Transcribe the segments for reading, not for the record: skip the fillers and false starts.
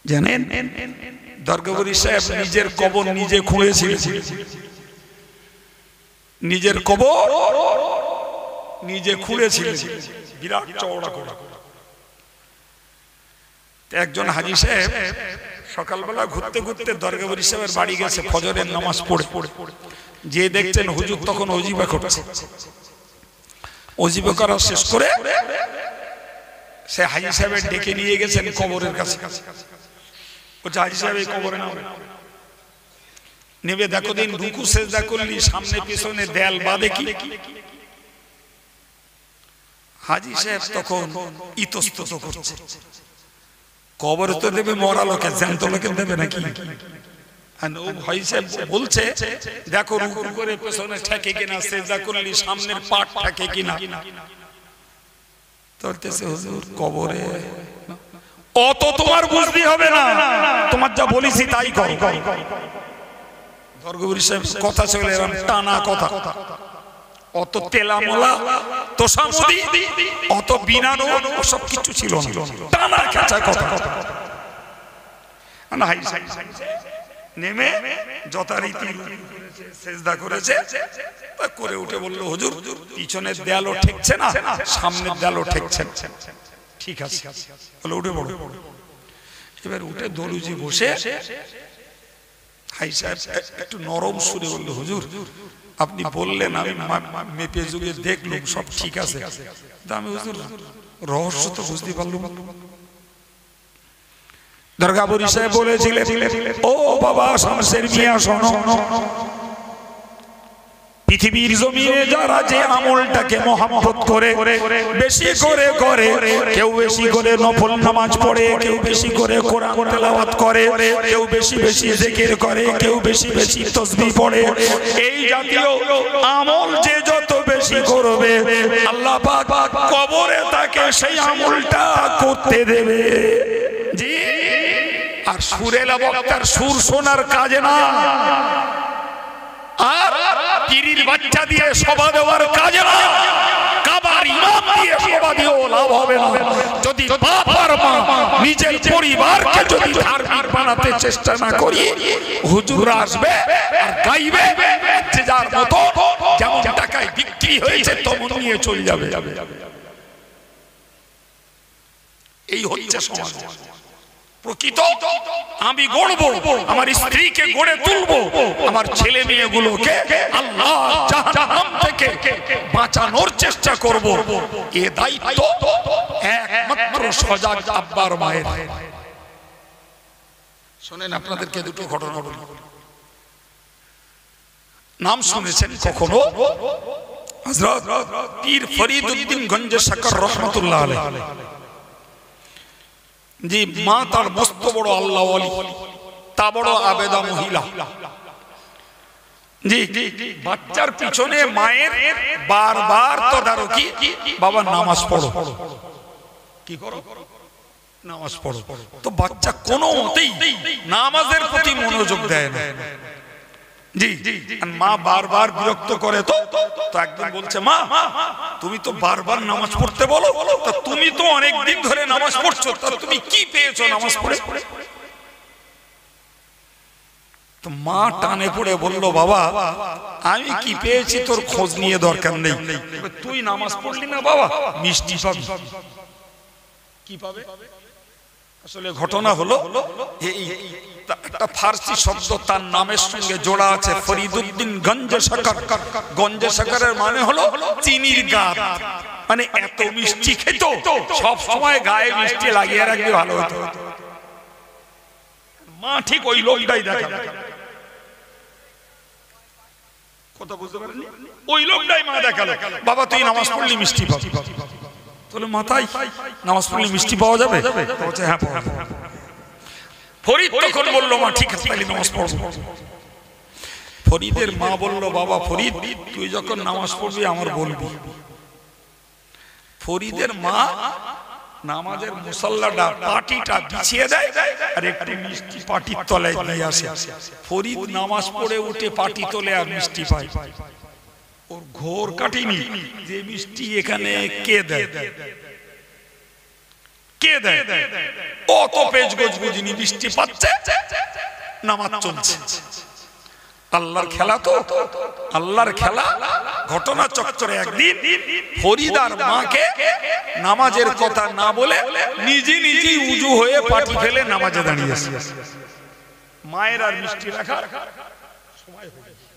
জানেন দরগাবুরি সাহেব নিজের কবর নিজে খুঁড়েছিলেন, নিজের কবর নিজে খুঁড়েছিলেন, বিরাট চওড়া করে। একজন হাজী সাহেব সকালবেলা ঘুরতে ঘুরতে দরগাবুরি সাহেবের বাড়ি গেছে ফজরের নামাজ পড়ে, যে দেখছেন হুজুর তখন ওজিবা করছে। ওজিবা করা শেষ করে সে হাজী সাহেবের ডেকে নিয়ে গেছেন কবরের কাছে। বলছে হাজী সাহেব এই কবরে নামে, নেবে দেখো দিন রুকু সেজদা করলি সামনে পিছনে দেয়াল বাদে কি। হাজী সাহেব তখন ইতস্তত করছে, কবরে তো দেবে মরা লোকে, জ্যান্ত লোকে দেবে নাকি। বলছে দেখো রুকু করে পেছনে ঠেকে কিনা, সেজদা করলি সামনের পাট ঠেকে কিনা। বলতেছে হুজুর কবরে অত তোমার বুঝতে হবে না, তোমার যা বলেছি তাই করো। দরগাবুরি সাহেব কথা চলে এরকম টানা কথা, অত তেলামলা তোষামুদি অত বিনানো সব কিছু ছিল না, টানা কাঁচা কথা। নেমে যথারীতি সেজদা করেছে, করে উঠে বললো হুজুর পিছনের দেয়ালও ঠেকছে না, সামনের দেয়ালও ঠেকছে না, ঠিক আছে বলে উঠে পড়ো। এবার উঠে দরুজি বসে হাই সাহেব একটু নরম সুরে বললো হুজুর আপনি বললেন, আমি মেপে যুগে দেখলাম সব ঠিক আছে, আমি হুজুর রহস্য তো বুঝতে পারলাম। দরগাবুরি সাহেব বলেছিলেন ও বাবা শামসের মিয়া শোনো, পৃথিবীর জমিনে যারা যে আমলটাকে মহব্বত করে বেশি করে করে, কেউ বেশি করে নফল নামাজ পড়ে, কেউ বেশি করে কোরআন তেলাওয়াত করে, কেউ বেশি বেশি জিকির করে, কেউ বেশি বেশি তাসবিহ পড়ে, এই জাতীয় আমল যে যত বেশি করবে আল্লাহ পাক কবরে তাকে সেই আমলটা করতে দেবে। জি, আর সুরেলা বক্তার সুর শোনার কাজে না, আর পীরের বাচ্চা দিয়ে সভা দেওয়ার কাজে না, কাবার ইমাম দিয়ে সভা দিয়েও লাভ হবে না। যদি বাপ আর মা নিজের পরিবারকে যদি ধার্মিক বানাতে চেষ্টা না করি, হুজুর আসবে আর গাইবে, যে যার মতো যেমন টাকায় বিক্রি হয়েছে তেমন নিয়ে চলে যাবে। এই হচ্ছে সমাজ। প্রকৃত আমি গড়বো, আমার স্ত্রীকে গড়ে তুলবো, আমার ছেলে মেয়েগুলোকে আল্লাহ জাহান্নাম থেকে বাঁচানোর চেষ্টা করব, এ দায়িত্ব একমাত্র সজাগ আব্বার মায়ের। শুনেন আপনাদেরকে দুটো ঘটনা বলি। নাম শুনেছেন কখনো হযরত পীর ফরিদউদ্দিন গঞ্জে শাকর রহমাতুল্লাহ আলাইহি। জি, মা তার মস্ত বড় আল্লাহ ওয়ালি, তা বড় আবেদা মহিলা। জি, বাচ্চার পিছনে মায়ের বারবার তদারকি, বাবা নামাজ পড়ো, কি করো নামাজ পড়ো। তো বাচ্চা কোনো মতেই নামাজের প্রতি মনোযোগ দেয় না। জি, মা বারবার বিরক্ত করে। তো একদিন বলছে মা তুমি তো বারবার নামাজ পড়তে বলো, তা তুমি তো অনেক দিন ধরে নামাজ পড়ছো, তা তুমি কি পেয়েছো নামাজ পড়ে? তো মা টানে পড়ে বলল বাবা আমি কি পেয়েছি তোর খোঁজ নিয়ে দরকার নেই, তুই নামাজ পড়লি না বাবা মিষ্টি পাবি। কি পাবে? আসলে ঘটনা হলো একটা ফার্সি শব্দ তার নামের সঙ্গে জোড়া আছে, ফরিদউদ্দিন গঞ্জে শাকর। গঞ্জে শাকরের মানে হলো চিনির গাছ, মানে এত মিষ্টি খেত সব সময় গায়ে মিষ্টি লাগিয়ে রাখলে ভালো হতো। মা ঠিক ওই লোকটাই দেখা, কথা বুঝতে পারেননি? ওই লোকটাই মা দেখালো বাবা তুই নামাজ পড়লি মিষ্টি পাবি। তাহলে মাথায় নামাজ পড়লে মিষ্টি পাওয়া যাবে? বলছে হ্যাঁ পাওয়া যাবে। ফরিদ তখন বলল মা ঠিক আছে তাহলে নামাজ পড়ব। ফরিদের মা বলল বাবা ফরিদ তুই যখন নামাজ পড়বি আমার বলবি। ফরিদের মা নামাজের মুসাল্লাটা পাটিটা বিছিয়ে দেয় আর একটু মিষ্টি পাটির তলায় দিয়ে আসে। ফরিদ নামাজ পড়ে উঠে পাটি তোলে আর মিষ্টি পায়। ওর ঘোর কাটিনি যে মিষ্টি এখানে কে দেয়। কে দেয়? অত পেজ গোজ বুঝিনি, বৃষ্টি পাচ্ছে, নামাজ চলছে। আল্লাহর খেলা তো, আল্লাহর খেলা। ঘটনা চক্করে একদিন ফরিদার মাকে নামাজের কথা না বলে নিজে নিজেই উজু হয়ে পাটি ফেলে নামাজে দাঁড়িয়েছে। মায়ের আর মিষ্টি রাখার সময় হয়ে গেছে।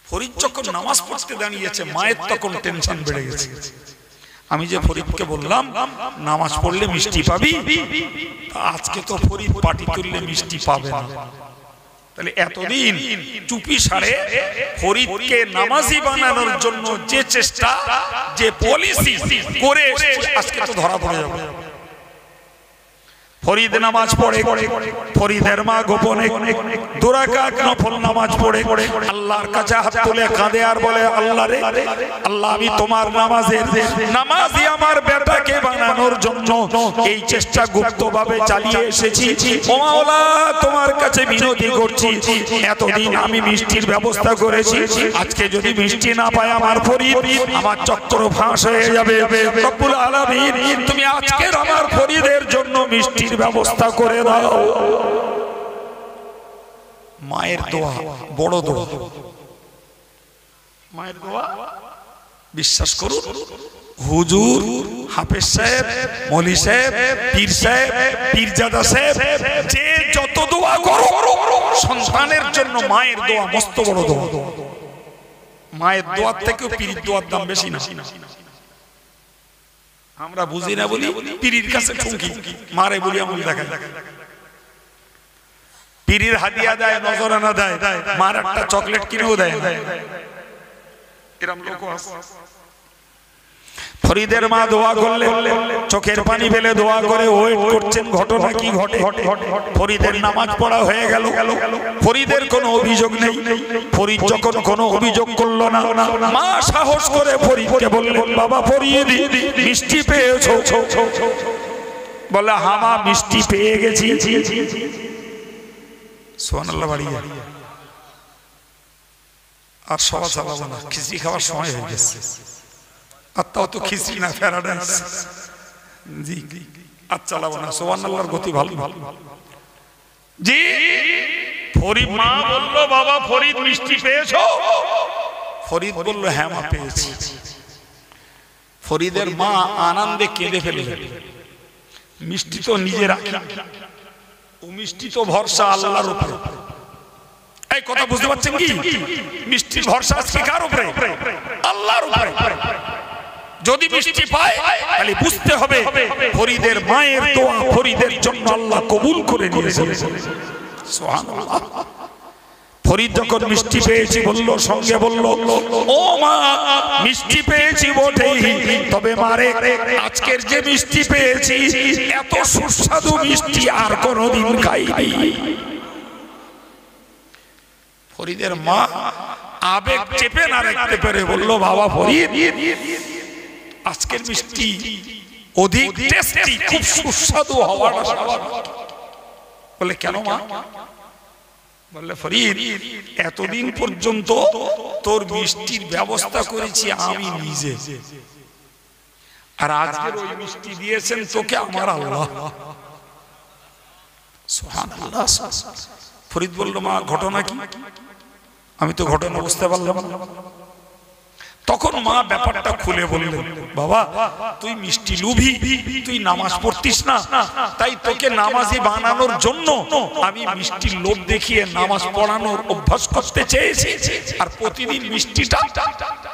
ফরিদ যখন নামাজ পড়তে দাঁড়িয়েছে, মায়ের তখন টেনশন বেড়ে গেছে। আমি যে ফরিদকে বললাম নামাজ পড়লে মিষ্টি পাবি, আজকে তো ফরিদ পাটি তুললে মিষ্টি পাবে না। তাহলে এতদিন চুপি সারে ফরিদকে নামাজি বানানোর জন্য যে চেষ্টা, যে পলিসি করে আজকে তো ধরা পড়ে যাবে। ফরিদ নামাজ পড়ে, ফরিদের মা গোপনে 2 রাকাত নফল নামাজ পড়ে আল্লাহর কাছে হাত তুলে কাঁদে আর বলে, আল্লাহ রে, আল্লাহ আমি তোমার নামাজি আমার বেটাকে বানানোর জন্য এই চেষ্টা গুপ্তভাবে চালিয়ে এসেছি। ও মাওলা, তোমার কাছে বিনতি করছি, এতদিন আমি মিষ্টির ব্যবস্থা করেছি, আজকে যদি মিষ্টি না পায় আমার ফরিদ, আমার চক্র ফাঁস হয়ে যাবে। রব্বুল আলামিন, তুমি আজকের আমার ফরিদের জন্য মিষ্টির ব্যবস্থা করে দাও। মায়ের দোয়া বড় দোয়া, মায়ের দোয়া। বিশ্বাস করুন, হুজুর, হাফেজ সাহেব, মৌলী সাহেব, পীর সাহেব, পীরজাদা সাহেব, যে যত দোয়া করো সন্তানের জন্য, মায়ের দোয়া মস্ত বড় দোয়া। মায়ের দোয়ার থেকেও পীরের দোয়ার দাম বেশি না। আমরা বুঝি না বলি পীরের কাছে ঠুমকি মারে বলি আমল দেখায়। পীরের হাদিয়া দেয়, নজরানা দেয়, মার একটা চকলেট কিনেও দেয়। এরকম লোক আছে। ফরিদের মা দোয়া করলে চোখের পানি ফেলে দোয়া করে ওয়েট করছেন ঘটনা কি ঘটে। ফরিদের নামাজ পড়া হয়ে গেল, ফরিদের কোনো অভিযোগ নেই। ফরিদ যখন কোনো অভিযোগ করলো না, মা সাহস করে ফরিদকে বললেন, বাবা ফরিদ, মিষ্টি পেয়েছো? বলে, হ্যাঁ মা, মিষ্টি পেয়ে গেছি। সুবহানাল্লাহ। বাড়িয়ে আর সবা চালাবো না, খিচড়ি খাওয়ার সময় হয়ে গেছে। আর তাও তো খিচড়ি না, প্যারাডাইস। জি, আর চালাবো না। সুবহানাল্লাহর গতি ভালো। জি, ফরিদ মা বললো, বাবা ফরিদ মিষ্টি পেয়েছো? ফরিদ বললো, হ্যাঁ মা পেয়েছি। ফরিদের মা আনন্দে কেঁদে ফেললেন। মিষ্টি তো নিজে রাখি, ও মিষ্টি তো ভরসা আল্লাহর উপরে। এই কথা বুঝতে পারছেন কি? মিষ্টি ভরসা আজকে কার উপরে? আল্লাহর উপরে। যদি মিষ্টি পায় তাহলে বুঝতে হবে ফরিদের মায়ের দোয়া ফরিদের জন্য আল্লাহ কবুল করে নিয়েছেন। সুবহানাল্লাহ। ফরিদ যখন মিষ্টি পেয়েছি বলল, সঙ্গে বলল, ও মা, মিষ্টি পেয়েছি বটেই, তবে মারে আজকের যে মিষ্টি পেয়েছি এত সুস্বাদু মিষ্টি আর কোনোদিন খাইনি। ফরিদের মা আবেগ চেপে না রাখতে পেরে বলল, বাবা ফরিদ, আজকের মিষ্টি অধিক টেস্টি, খুব সুস্বাদু হওয়াটা স্বাভাবিক। বলে, কেন মা? বললে, ফরিদ, এতদিন পর্যন্ত তোর মিষ্টির ব্যবস্থা করেছি আমি নিজে, আর আজকের ওই মিষ্টি দিয়েছেন তোকে আমার আল্লাহ। সুবহানাল্লাহ। ফরিদ বলল, মা ঘটনা কি? আমি তো ঘটনা বুঝতে পারলাম না। তখন মা ব্যাপারটা খুলে বললেন, বাবা তুই মিষ্টি লুভি, তুই নামাজ পড়তিস না, তাই তোকে নামাজি বানানোর জন্য আমি মিষ্টির লোভ দেখিয়ে নামাজ পড়ানোর অভ্যাস করতে চেয়েছি, আর প্রতিদিন মিষ্টিটা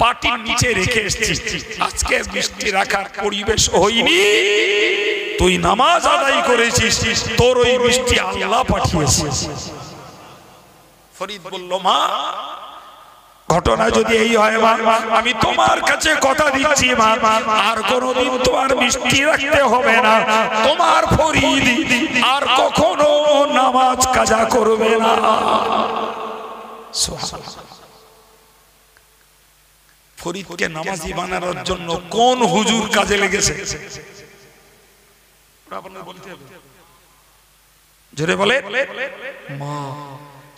পাটির নিচে রেখে এসেছি। আজকে মিষ্টি রাখার পরিবেশ হয়নি, তুই নামাজ আদায় করেছিস, তোর ওই মিষ্টি আল্লাহ পাঠিয়েছিস। ফরিদ বলল, মা ঘটনা যদি এই হয় মা, আমি তোমার কাছে কথা দিচ্ছি মা, আর কোনোদিন তোমার মিষ্টি রাখতে হবে না, তোমার ফরিদ আর কখনো নামাজ কাজা করবে না। ফরিদকে নামাজি বানানোর জন্য কোন হুজুর কাজে লেগেছে? জোরে বলে, মা।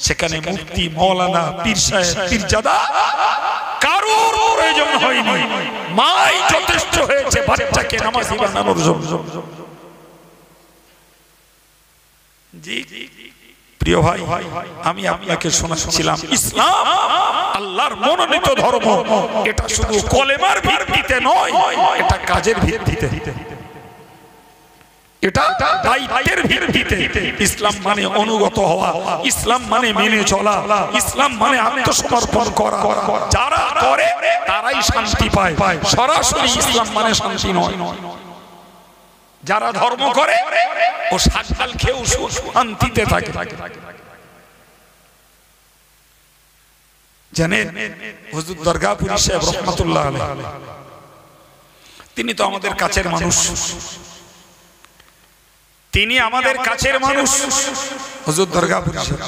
সেখানে মুফতি, মাওলানা, পীর সাহেব, পীরজাদা কারোর প্রয়োজন হয়নি, মাই যথেষ্ট হয়েছে বাচ্চাকে নামাজি বানানোর জন্য। জি প্রিয় ভাই, আমি আপনাকে শোনাচ্ছিলাম ইসলাম আল্লাহর মনোনীত ধর্ম। এটা শুধু কলেমার ভিত্তিতে নয়, এটা কাজের ভিত্তিতে, এটা দায়িত্বের ভিত্তিতে। ইসলাম মানে অনুগত হওয়া, ইসলাম মানে মেনে চলা, ইসলাম মানে আত্মসমর্পণ করা। যারা করে তারাই শান্তি পায়, সরাসরি ইসলাম মানে শান্তি নয়। যারা ধর্ম করে ও শাকডাল খেয়েও শান্তিতে থাকে। জানেন হুজুর দরগাপুরী সাহেব রহমাতুল্লাহ আলাইহি, তিনি তো আমাদের কাছের মানুষ, তিনি আমাদের কাছের মানুষ। হুজুর দরগাপুরী সাহেব,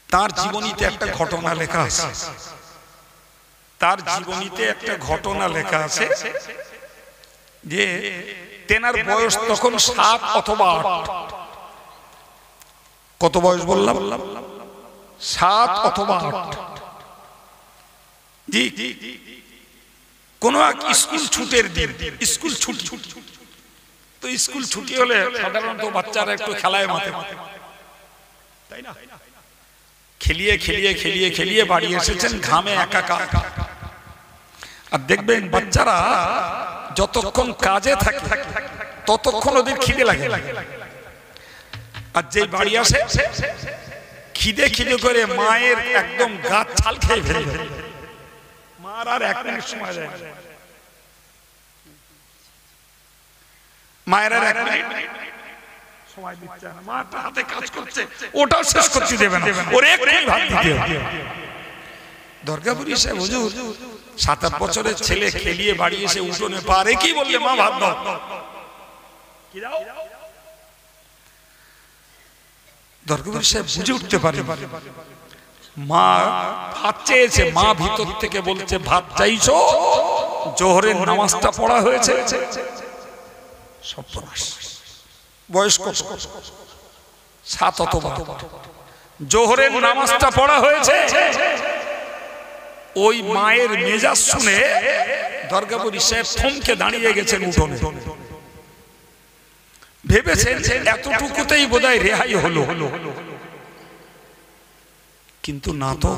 তার জীবনীতে একটা ঘটনা লেখা আছে, তার জীবনীতে একটা ঘটনা লেখা আছে যে তেনার বয়স তখন 7 অথবা 8। কত বয়স বললাম? 7 অথবা 8। জি, কোন এক স্কুল ছুটির দিন, স্কুল ছুটি। তো স্কুল ছুটি হলে সাধারণত বাচ্চারা একটু খেলায় মাতে, তাই না? খেলিয়ে খেলিয়ে খেলিয়ে খেলিয়ে বাড়ি এসেছেন ঘামে একাকার। আর দেখবেন বাচ্চারা যতক্ষণ কাজে থাকে ততক্ষণ ওদের খিদে লাগে, আর যে বাড়ি আসে খিদে খিদে করে মায়ের একদম গাছ ছাল খেয়ে ফেলে। মার আর 1 মিনিট সময় যায়, মায়ের আর 1 মিনিট সময় দিচ্ছে না। মাটা হাতে কাজ করছে, ওটাও শেষ করতে দেবে না, ওর এক্ষুনি ভাত দিতে হবে। দরগাপুরী সাহেব হুজুর 7-8 বছরের ছেলে খেলিয়ে বাড়ি এসে উঠোনে পারে কি বললে, মা ভাত দাও। দরগাপুরী সাহেব বুঝে উঠতে পারে মা ভাত চেয়েছে, মা ভিতর থেকে বলছে ভাত চাইছো, জোহরের নামাজটা পড়া হয়েছে। বয়স কত? 7 অথবা 8। জোহরের নামাজটা পড়া হয়েছে। ওই মায়ের মেজাজ শুনে দরগাপুরী সাহেব থমকে দাঁড়িয়ে গেছেন উঠোনে। ভেবেছেন এতটুকুতেই বোধহয় রেহাই হলো, কিন্তু না তো,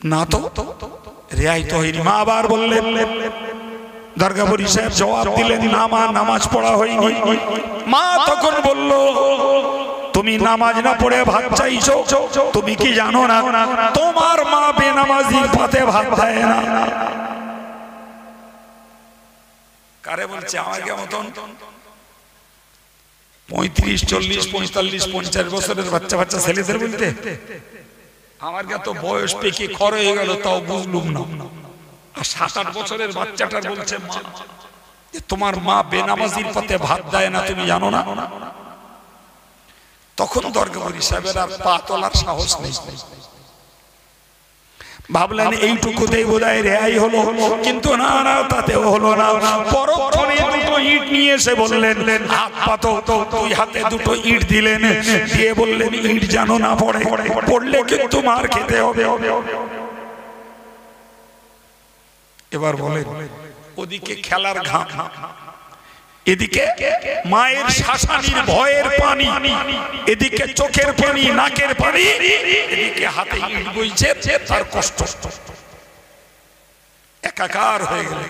না তো, রেহাই তো হয়নি। মা আবার বললেন, দরগাপুরী সাহেব জবাব দিলেন, না মা, নামাজ পড়া হয়নি। মা তখন বলল, তুমি নামাজ না পড়ে ভাত চাইছো, তুমি কি জানো না তোমার মা বেনামাজির পাতে ভাত দেয় না? কারে বলছে? আমাকে মতন 35, 40, 45, 50 বছরের বাচ্চা বাচ্চা ছেলেদের বলতে। আমার তো বয়স পেকে খর হয়ে গেল, তাও বুঝলুম না। আর 7-8 বছরের বাচ্চাটার বলছে মা, তোমার মা বেনামাজির পাতে ভাত দেয় না, তুমি জানো না? তখন দরগাপুরী সাহেবের আর পা তোলার সাহস নেই। ভাবলেন এইটুকুতেই বোধহয় রেহাই হলো, কিন্তু না না, তাতেও হলো না। পরক্ষণে 2টো ইট নিয়ে এসে বললেন, হাত পাতো। 2 হাতে 2টো ইট দিলেন, দিয়ে বললেন, ইট জানো না পড়ে, পড়লে কিন্তু মার খেতে হবে। এবার বলেন, ওদিকে খেলার ঘাম, এদিকে মায়ের শাসানির ভয়ের পানি, এদিকে চোখের পানি, নাকের পানি, এদিকে হাতে ইট বইছে, তার কষ্ট একাকার হয়ে গেল।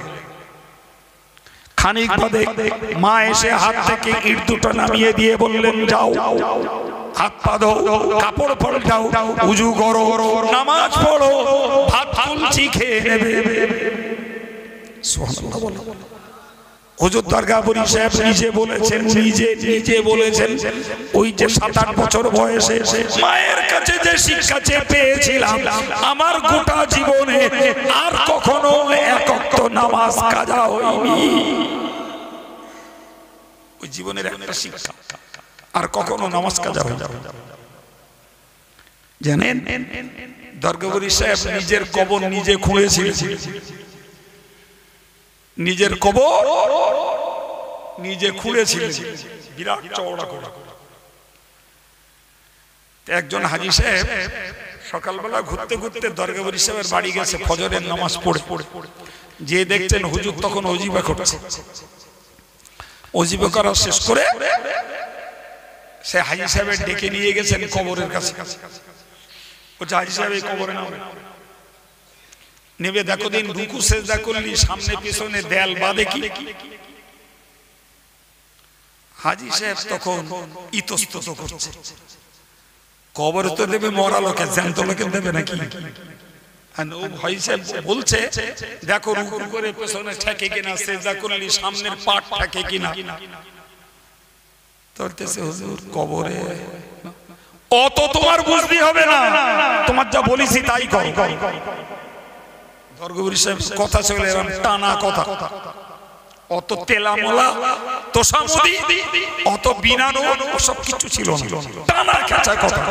খানিক বাদে মা এসে হাত থেকে ইট 2টো নামিয়ে দিয়ে বললেন, যাও হাত পা ধো, কাপড় পাল্টাও, উজু করো, নামাজ পড়ো, ভাত তুলছি খেয়ে নেবে। সুবহানাল্লাহ বলো। হুজুর দরগাপুরী সাহেব নিজে বলেছেন, নিজে বলেছেন, ওই যে 7-8 বছর বয়সে মায়ের কাছে যে শিক্ষা পেয়েছিলাম, আমার গোটা জীবনে আর কখনো 1 ওয়াক্ত নামাজ কাজা হয়নি। ওই জীবনের একটা শিক্ষা, আর কখনো নামাজ কাজা হয়ে যাবে। জানেন দরগাপুরী সাহেব নিজের কবর নিজে খুঁড়েছিলেন, নিজের কবর নিজে খুঁড়েছিলেন, বিরাট চওড়া করে। একজন হাজী সাহেব সকালবেলা ঘুরতে ঘুরতে দরগাপুরী সাহেবের বাড়ি গেছে, ফজরের নামাজ পড়ে যে দেখছেন হুজুর তখন ওজিফা করছে। ওজিফা করা শেষ করে সে হাজি সাহেবের ডেকে নিয়ে গেছেন কবরের কাছে। বলছে হাজি সাহেব এই কবরে নাও, নেবে দেখো দিন রুকু সেজদা করলি সামনে পিছনে দেয়াল বাদে কি। হাজি সাহেব তখন ইতস্তত করছে, কবরে তো দেবে মরা লোকে, জ্যান্ত লোকে দেবে নাকি। বলছে দেখো রুকু করে পেছনে ঠেকে কিনা, সেজদা করলি সামনের পাট ঠেকে কিনা। হুজুর কবরে অত তোমার বুঝতে হবে না, তোমার যা বলিছি তাই করো। দরগবুরি সাহেব কথা ছিল এরকম টানা কথা, অত তেলামলা তোষামুদি অত বিনানো সব কিছু ছিল না, টানা কাঁচা কথা।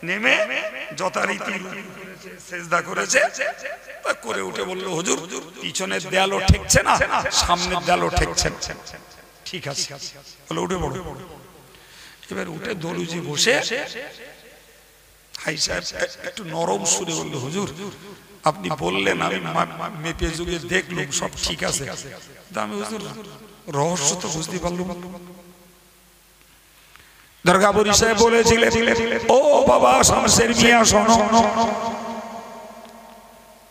নেমে যথারীতি সেজদা করেছে, করে উঠে বললো হুজুর পিছনের দেয়ালও ঠেকছে না, সামনের দেয়ালও ঠেকছে না, ঠিক আছে বলে উঠে পড়ো। এবার উঠে দলুজি বসে হাজি সাহেব একটু নরম সুরে বললো হুজুর আপনি বললেন, আমি মেপে যুগে দেখলাম সব ঠিক আছে, আমি হুজুর রহস্য তো বুঝতে পারলাম। দরগাবুরি সাহেব বলেছিলেন, ও বাবা শামসের মিয়া শোনো,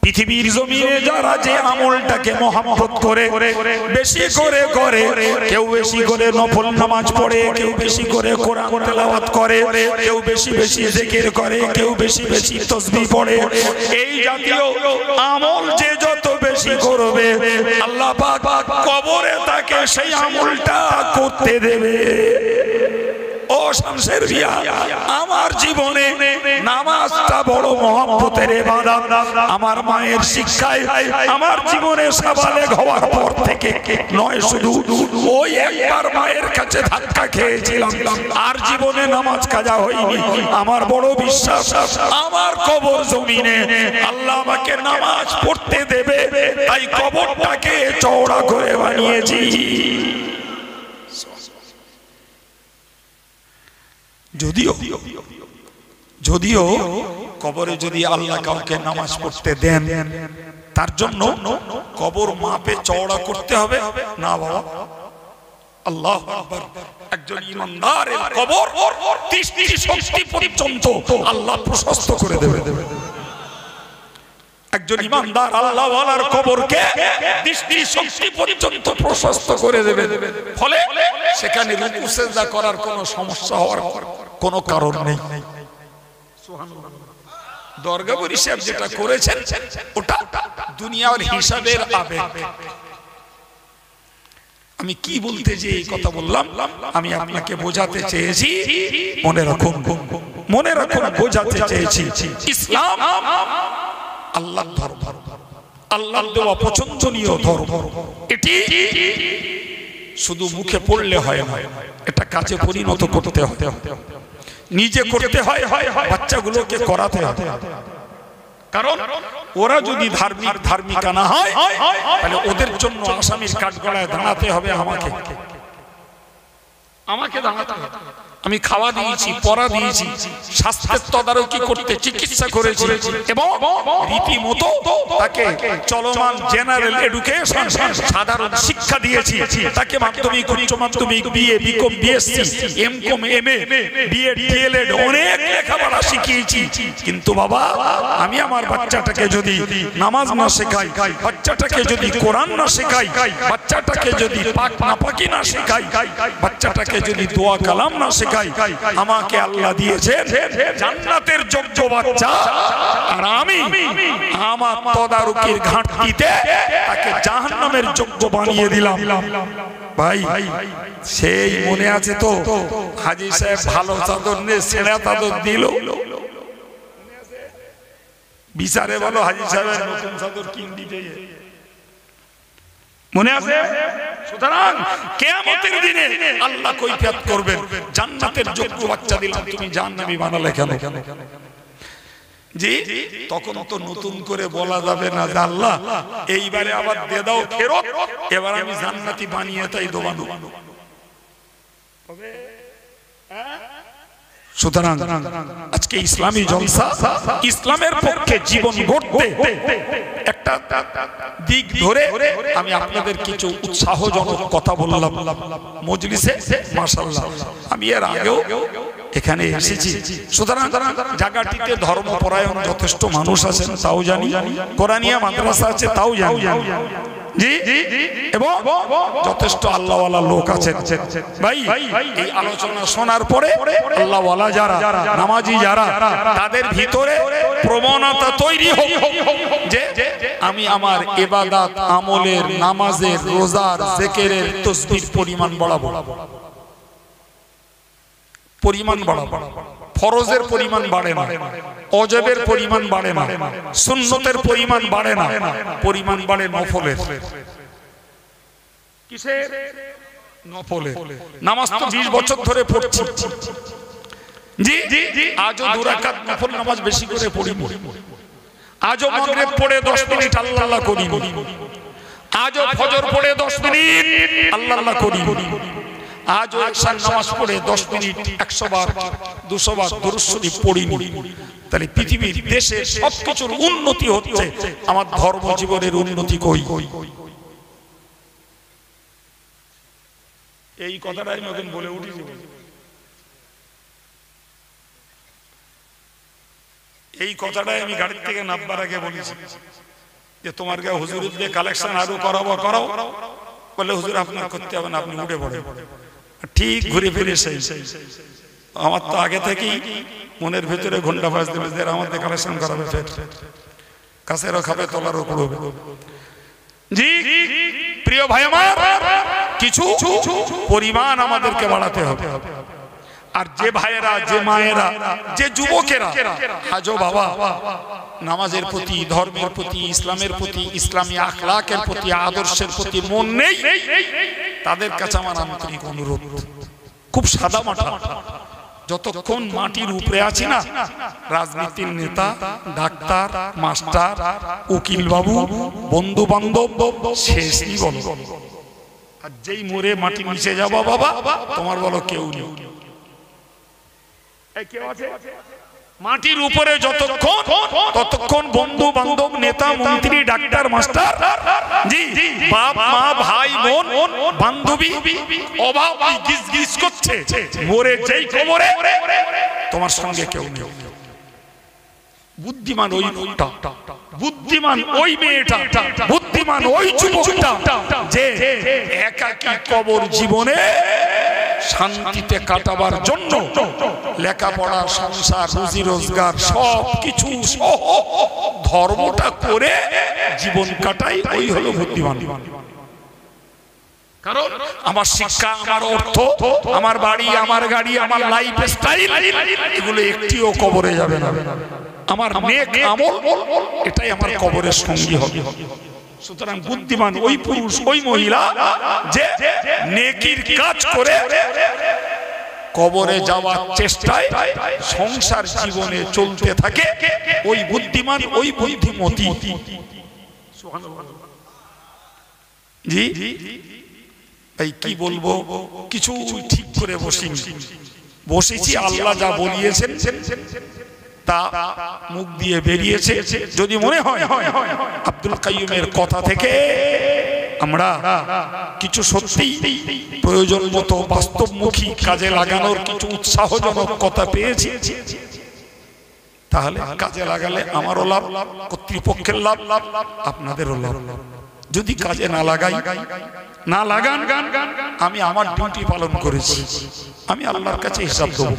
পৃথিবীর জমিনে যারা যে আমলটাকে মহব্বত করে বেশি করে করে, কেউ বেশি করে নফল নামাজ পড়ে, কেউ বেশি করে কোরআন তেলাওয়াত করে, কেউ বেশি বেশি জিকির করে, কেউ বেশি বেশি তাসবিহ পড়ে, এই জাতীয় আমল যে যত বেশি করবে আল্লাহ পাক কবরে তাকে সেই আমলটা করতে দেবে। ও শামসের মিয়া, আমার জীবনে নামাজটা বড় মহব্বতের ইবাদত। আমার মায়ের শিক্ষায় আমার জীবনে সাবালেগ হওয়ার পর থেকে নয়, শুধু ওই একবার মায়ের কাছে ধাক্কা খেয়েছিলাম, আর জীবনে নামাজ কাজা হয়নি। আমার বড় বিশ্বাস আমার কবর জমিনে আল্লাহ আমাকে নামাজ পড়তে দেবে, তাই কবরটাকে চওড়া করে বানিয়েছি। যদিও কবরে যদি আল্লাহ কাউকে নামাজ পড়তে দেন, তার জন্য কবর মাপে চওড়া করতে হবে না বাবা। আল্লাহু আকবার। একজন ইমানদারের কবর ৩০ শক্তি পর্যন্ত আল্লাহ প্রশস্ত করে দেবে। একজন ইমানদার আল্লাহ ওয়ালার কবরকে ৩০ শক্তি পর্যন্ত প্রশস্ত করে দেবে, ফলে সেখানে রুকু সিজদা করার কোনো সমস্যা হওয়ার কোনো কারণ নেই। সুবহানাল্লাহ। দরগাবুরি সাহেব যেটা করেছেন ওটা দুনিয়ার হিসাবের আবেগ। আমি কি বলতে যে এই কথা বললাম, আমি আপনাকে বোঝাতে চেয়েছি, মনে রাখুন বোঝাতে চেয়েছি ইসলাম আল্লাহর ধর্ম, আল্লাহর দেওয়া পছন্দনীয় ধর্ম। এটি শুধু মুখে পড়লে হয় না, এটা কাজে পরিণত করতে হয়, নিজে করতে হয়, বাচ্চাগুলোকে করাতে হয়। কারণ ওরা যদি ধার্মিকা না হয় তাহলে ওদের জন্য আসামির কাঠগড়ায় দাঁড়াতে হবে আমাকে দাঁড়াতে হবে। আমি খাওয়া দিয়েছি, পড়া দিয়েছি, স্বাস্থ্যের তদারকি করতে চিকিৎসা করেছি এবং রীতিমতো তাকে চলমান জেনারেল এডুকেশন সাধারণ শিক্ষা দিয়েছি, তাকে মাধ্যমিক, উচ্চ মাধ্যমিক, BA, BCom, BSc, MCom, MA, BEd, DElEd অনেক লেখাপড়া শিখিয়েছি। কিন্তু বাবা আমি আমার বাচ্চাটাকে যদি নামাজ না শেখাই, বাচ্চাটাকে যদি কোরআন না শেখাই, বাচ্চাটাকে যদি পাক নাপাকি না শেখাই, বাচ্চাটাকে যদি দোয়া কালাম না শেখাই, আমাকে আল্লাহ দিয়েছেন জান্নাতের যোগ্য বাচ্চা, আর আমি আমার তদারকির ঘাটতিতে তাকে জাহান্নামের যোগ্য বানিয়ে দিলাম। ভাই সেই মনে আছে তো হাজী সাহেব ভালো চাদর নিয়ে ছেঁড়া চাদর দিল, বিচারে বলো হাজী সাহেবের নতুন চাদর কিন দিতে, মনে আছে? সুতরাং কিয়ামতের দিনে আল্লাহ কৈফিয়ত করবেন, জান্নাতের যোগ্য বাচ্চা দিলাম তুমি জাহান্নামী বানালে কেন? জি তখন তো নতুন করে বলা যাবে না যে আল্লাহ এইবারে আবার দিয়ে দাও ফেরত, এবার আমি জান্নাতি বানিয়ে তাই দোবানো। সুতরাং আজকে ইসলামী জলসা ইসলামের পক্ষে জীবন গড়তে একটা দিক ধরে আমি আপনাদের কিছু উৎসাহজনক কথা বললাম মজলিসে। মাশাআল্লাহ, আমি এর আগেও এখানে এসেছি। সুতরাং জায়গাটিতে ধর্মপরায়ণ যথেষ্ট মানুষ আছেন তাও জানি, কোরআনিয়া মাদ্রাসা আছে তাও জানি, জি, এবং যথেষ্ট আল্লাহওয়ালা লোক আছেন। ভাই, এই আলোচনা শোনার পরে আল্লাহওয়ালা যারা, নামাজি যারা, তাদের ভিতরে প্রবণতা তৈরি হোক যে আমি আমার ইবাদত আমলের, নামাজের, রোজার, জিকিরের, তাসবির পরিমাণ বাড়াবো, পরিমাণ বাড়াবো। ফরজের পরিমাণ বাড়ে না, ওয়াজিবের পরিমাণ বাড়ে না, সুন্নতের পরিমাণ বাড়ে না, পরিমাণ বাড়ে নফলের। কিসের? নফলের। নামাজ তো 20 বছর ধরে পড়ছি, জি, আজও 2 রাকাত নফল নামাজ বেশি করে পড়ি, আজও মাগরিব পড়ে 10 মিনিট আল্লাহ আল্লাহ করি, আজও ফজর পড়ে 10 মিনিট আল্লাহ আল্লাহ করি, আজও ইশার নামাজ পড়ে 10 মিনিট 100 বার 200 বার দরুদ শরীফ পড়িনি। তাহলে পৃথিবীর দেশে সবকিছুর উন্নতি হচ্ছে, আমার ধর্ম জীবনের উন্নতি কই? এই কথাটাই নতুন বলে উঠেছি। এই কথাটাই আমি গাড়ি থেকে নামবার আগে বলেছি যে তোমার গায়ে হুজুরের দিয়ে কালেকশন আরো করাও, বলে হুজুর আপনার করতে হবে না, আপনি উঠে পড়ে। ঠিক ঘুরে ফিরে সেই আমার তো আগে থেকেই মনের ভিতরে ঘন্টা বাজ দিল যে আমাদের কালেকশন করাবে, ফের কাছেরও খাবে, তলারও করবে। জি প্রিয় ভাই আমার, কিছু পরিমাণ আমাদেরকে বাড়াতে হবে। আর যে ভাইয়েরা, যে মায়েরা, যে যুবকেরা আজও বাবা নামাজের প্রতি, ধর্মের প্রতি, ইসলামের প্রতি, ইসলামী আখলাকের প্রতি, আদর্শের প্রতি মন নেই, তাদের কাছে আমার আন্তরিক অনুরোধ, খুব সাদা মাঠা, যতক্ষণ মাটির উপরে আছি না, রাজনীতির নেতা, ডাক্তার, মাস্টার, উকিল বাবু, বন্ধু বান্ধব শেষই বলো, আর যেই মরে মাটি নিচে যাবো বাবা তোমার বলো কেউ নেই। মাটির উপরে যতক্ষণ, ততক্ষণ বন্ধু বান্ধব, নেতা মন্ত্রী, ডাক্তার, মাস্টার, জি, বাপ মা, ভাই বোন, বান্ধবী, অভাব গিজ গিজ করছে, মরে যেই কবরে তোমার সঙ্গে কেউ নেই। বুদ্ধিমান ওই লোকটা, বুদ্ধিমান ওই মেয়েটা, বুদ্ধিমান ওই যুবকটা যে একাকী কবর জীবনে শান্তিতে কাটাবার জন্য লেখাপড়া, সংসার, রুজি রোজগার সবকিছু সহ ধর্মটা করে জীবন কাটাই, ওই হলো বুদ্ধিমান। কারণ আমার শিক্ষা, আমার অর্থ, আমার বাড়ি, আমার গাড়ি, আমার লাইফ স্টাইল, এগুলো একটিও কবরে যাবে না। আমার নেক আমল, এটাই আমার কবরের সঙ্গী হবে। সুতরাং বুদ্ধিমান ওই পুরুষ, ওই মহিলা যে নেকির কাজ করে কবরে যাওয়ার চেষ্টায় সংসার জীবনে চলতে থাকে, ওই বুদ্ধিমান, ওই বুদ্ধিমতী। জি এই কি বলবো, কিছু ঠিক করে বসেছি, আল্লাহ যা বলিয়েছেন তা মুখ দিয়ে বেরিয়েছে। যদি মনে হয় আব্দুল কাইয়ুমের কথা থেকে আমরা কিছু সত্যি প্রয়োজন মতো বাস্তবমুখী কাজে লাগানোর কিছু উৎসাহজনক কথা পেয়েছি, তাহলে কাজে লাগালে আমারও লাভ, কর্তৃপক্ষের লাভ, আপনাদেরও লাভ। যদি কাজে না লাগান, আমি আমার ডিউটি পালন করেছি, আমি আল্লাহর কাছে হিসাব দেবো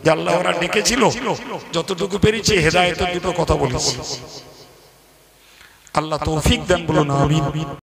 যে আল্লাহ ওরা ডেকেছিল, যতটুকু পেরেছি হেদায়েতের দুটো কথা বলেছি। আল্লাহ তৌফিক দেন, বলুন আমিন।